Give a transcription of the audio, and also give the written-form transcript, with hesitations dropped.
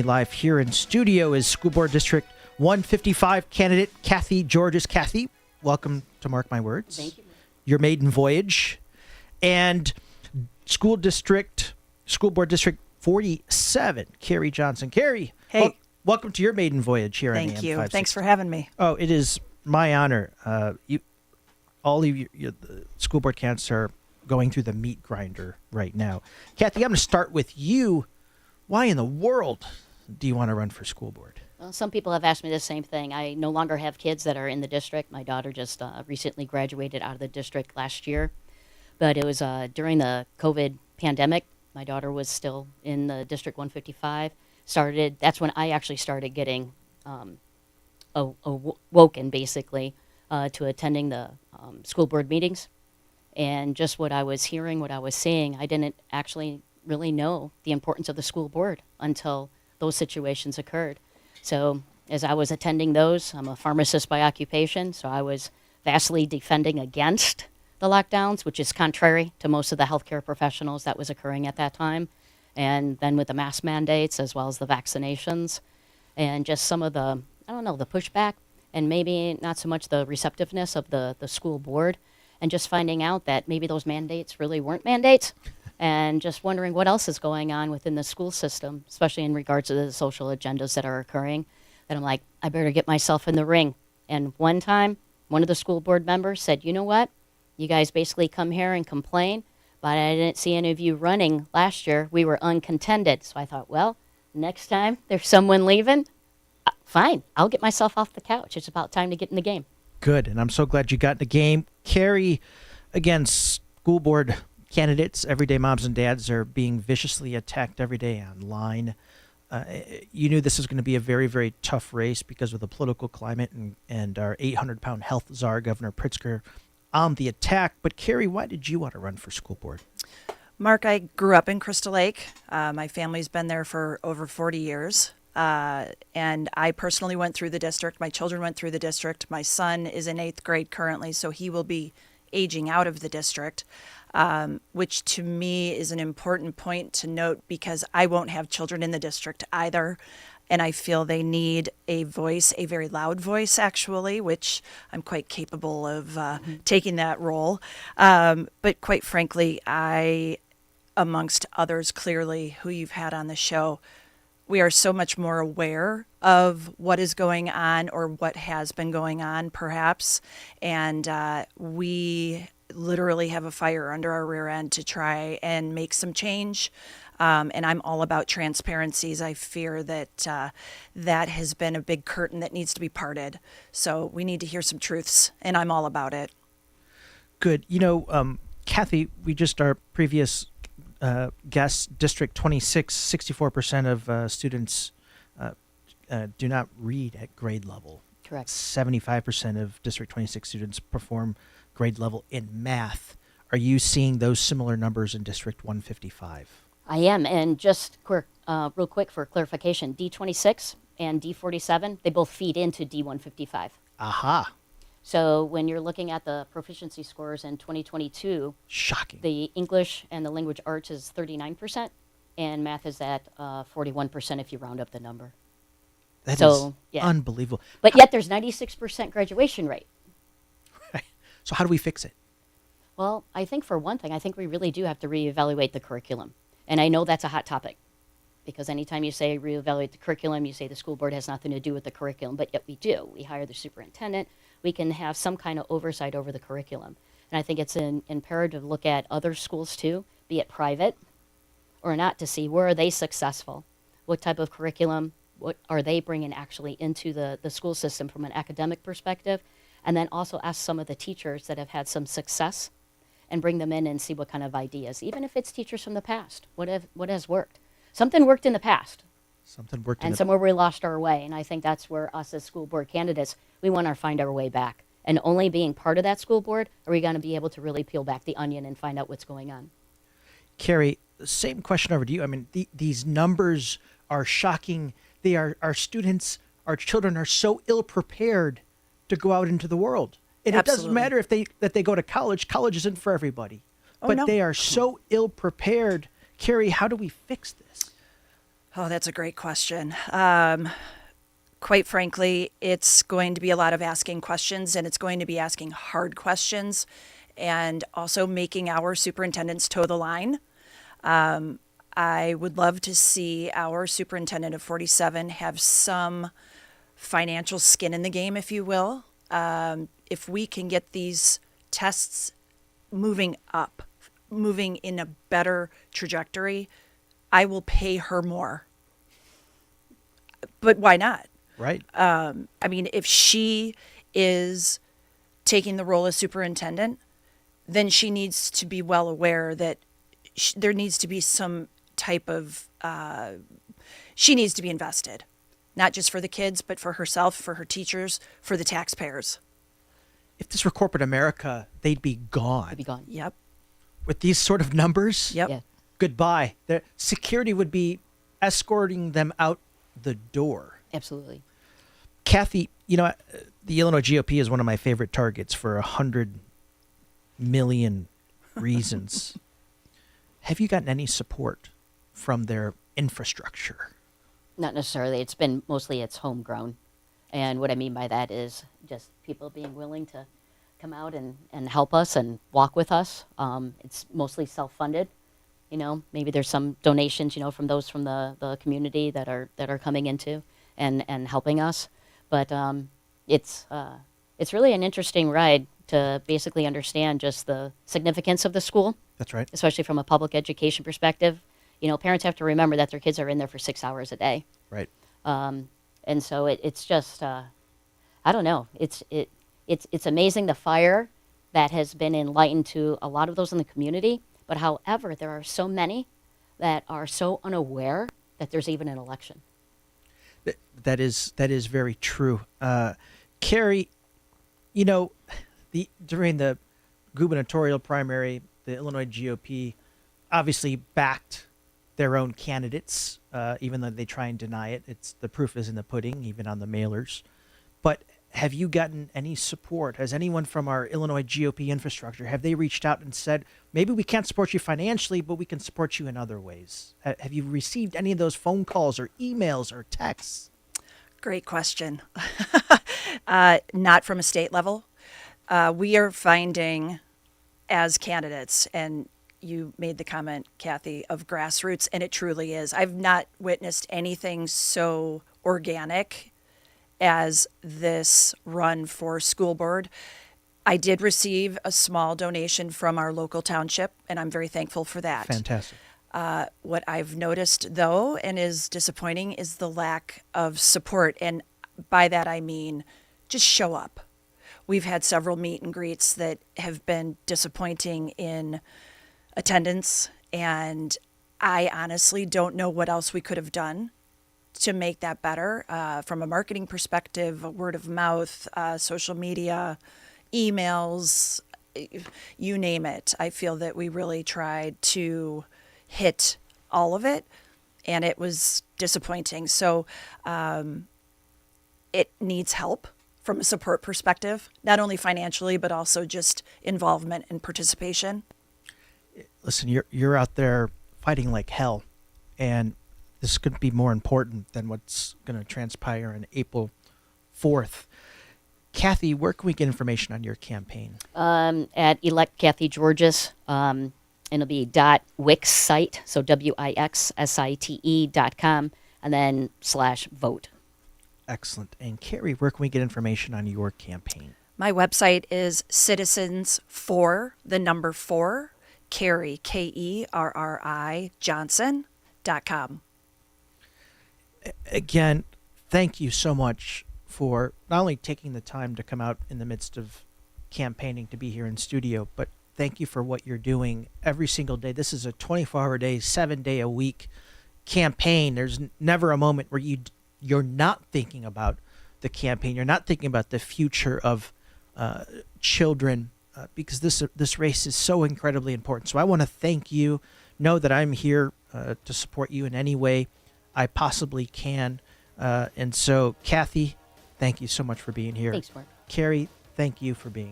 Live here in studio is School Board District 155 candidate Kathy Georges. Kathy, welcome to Mark My Words. Thank you. Your maiden voyage. And School Board District 47, Carrie Johnson. Carrie, Hey. Welcome to your maiden voyage here on AM Thank you. 560. Thanks for having me. Oh, it is my honor. All of you, the school board candidates are going through the meat grinder right now. Kathy, I'm going to start with you. Why in the world do you want to run for school board? Well, some people have asked me the same thing. I no longer have kids that are in the district. My daughter just recently graduated out of the district last year. But it was during the COVID pandemic. My daughter was still in the District 155. That's when I actually started getting awoken, basically, to attending the school board meetings. And just what I was hearing, what I was seeing, I didn't actually really know the importance of the school board until those situations occurred. So as I was attending those, I'm a pharmacist by occupation, so I was vastly defending against the lockdowns, which is contrary to most of the healthcare professionals that was occurring at that time. And then with the mask mandates as well as the vaccinations and just some of the, the pushback and maybe not so much the receptiveness of the school board and just finding out that maybe those mandates really weren't mandates and just wondering what else is going on within the school system, especially in regards to the social agendas that are occurring, that I'm like, I better get myself in the ring. And one time, one of the school board members said, you know what? You guys basically come here and complain, but I didn't see any of you running last year. We were uncontended. So I thought, well, next time there's someone leaving, fine, I'll get myself off the couch. It's about time to get in the game. Good, and I'm so glad you got in the game. Carrie, again, school board candidates, everyday moms and dads are being viciously attacked every day online. You knew this was going to be a very, very tough race because of the political climate and our 800-pound health czar, Governor Pritzker, on the attack. But Carrie, why did you want to run for school board? Mark, I grew up in Crystal Lake. My family's been there for over 40 years. And I personally went through the district. My children went through the district. My son is in 8th grade currently, so he will be aging out of the district, which to me is an important point to note because I won't have children in the district either. And I feel they need a voice, a very loud voice, actually, which I'm quite capable of taking that role. But quite frankly, amongst others, clearly, who you've had on the show, we are so much more aware of what is going on or what has been going on, perhaps. And we literally have a fire under our rear end to try and make some change. And I'm all about transparencies. I fear that that has been a big curtain that needs to be parted. So we need to hear some truths, and I'm all about it. Good. Kathy, our previous guest, District 26, 64% of students do not read at grade level. Correct. 75% of District 26 students perform grade level in math. Are you seeing those similar numbers in District 155? I am, and just real quick for clarification, D26 and D47, they both feed into D155. Aha. So when you're looking at the proficiency scores in 2022, shocking. The English and the language arts is 39%, and math is at 41% if you round up the number. That is unbelievable. But yet there's 96% graduation rate. Right. So how do we fix it? Well, I think for one thing, I think we really do have to reevaluate the curriculum. And I know that's a hot topic because anytime you say reevaluate the curriculum, you say the school board has nothing to do with the curriculum, but yet we do. We hire the superintendent. We can have some kind of oversight over the curriculum. And I think it's imperative to look at other schools too, be it private or not, to see where are they successful, what type of curriculum, what are they bringing actually into the school system from an academic perspective, and then also ask some of the teachers that have had some success and bring them in and see what kind of ideas, even if it's teachers from the past, what has worked. Something worked in the past. And somewhere we lost our way. And I think that's where us as school board candidates, we want to find our way back. And only being part of that school board are we going to be able to really peel back the onion and find out what's going on. Carrie, same question over to you. I mean, these numbers are shocking. They are, our students, our children are so ill-prepared to go out into the world. And Absolutely. It doesn't matter if they go to college. College isn't for everybody. But they are so ill-prepared. Carrie, how do we fix this? Oh, that's a great question. Quite frankly, it's going to be a lot of asking questions, and it's going to be asking hard questions and also making our superintendents toe the line. I would love to see our superintendent of 47 have some financial skin in the game, if you will. If we can get these tests moving up, moving in a better trajectory, I will pay her more. But why not? Right. I mean, if she is taking the role as superintendent, then she needs to be well aware that there needs to be some type of, she needs to be invested, not just for the kids, but for herself, for her teachers, for the taxpayers. If this were corporate America, they'd be gone. To be gone. Yep. With these sort of numbers, Yep. Yeah. goodbye. The security would be escorting them out the door. Absolutely. Kathy, the Illinois GOP is one of my favorite targets for 100 million reasons. Have you gotten any support from their infrastructure? Not necessarily. It's been mostly it's homegrown. And what I mean by that is just people being willing to come out and help us and walk with us. It's mostly self-funded. Maybe there's some donations, from those from the community that are coming into and helping us. But it's really an interesting ride to basically understand just the significance of the school, That's right. especially from a public education perspective. Parents have to remember that their kids are in there for 6 hours a day. Right. And so it's just, I don't know. It's amazing the fire that has been enlightened to a lot of those in the community. But however, there are so many that are so unaware that there's even an election. That is very true. Carrie, during the gubernatorial primary, the Illinois GOP obviously backed their own candidates, even though they try and deny it. The proof is in the pudding, even on the mailers. But have you gotten any support? Has anyone from our Illinois GOP infrastructure, have they reached out and said, maybe we can't support you financially, but we can support you in other ways? Have you received any of those phone calls or emails or texts? Great question. Not from a state level. We are finding as candidates, and you made the comment, Kathy, of grassroots, and it truly is. I've not witnessed anything so organic as this run for school board. I did receive a small donation from our local township, and I'm very thankful for that. Fantastic. What I've noticed, though, and is disappointing, is the lack of support. And by that, I mean just show up. We've had several meet and greets that have been disappointing in attendance, and I honestly don't know what else we could have done to make that better from a marketing perspective, word of mouth, social media, emails, you name it. I feel that we really tried to hit all of it, and it was disappointing. So it needs help from a support perspective, not only financially, but also just involvement and participation. Listen, you're out there fighting like hell, and this couldn't be more important than what's going to transpire on April 4th. Kathy, where can we get information on your campaign? At Elect Kathy Georges, and it'll be .wix site, so WIXSITE.com, and then /vote. Excellent. And Carrie, where can we get information on your campaign? My website is citizens4, Kerry, KERRI, Johnson.com. Again, thank you so much for not only taking the time to come out in the midst of campaigning to be here in studio, but thank you for what you're doing every single day. This is a 24-hour day, 7-day-a-week campaign. There's never a moment where you're not thinking about the campaign. You're not thinking about the future of children because this race is so incredibly important. So I want to thank you. Know that I'm here to support you in any way I possibly can. And so, Kathy, thank you so much for being here. Thanks, Mark. Carrie, thank you for being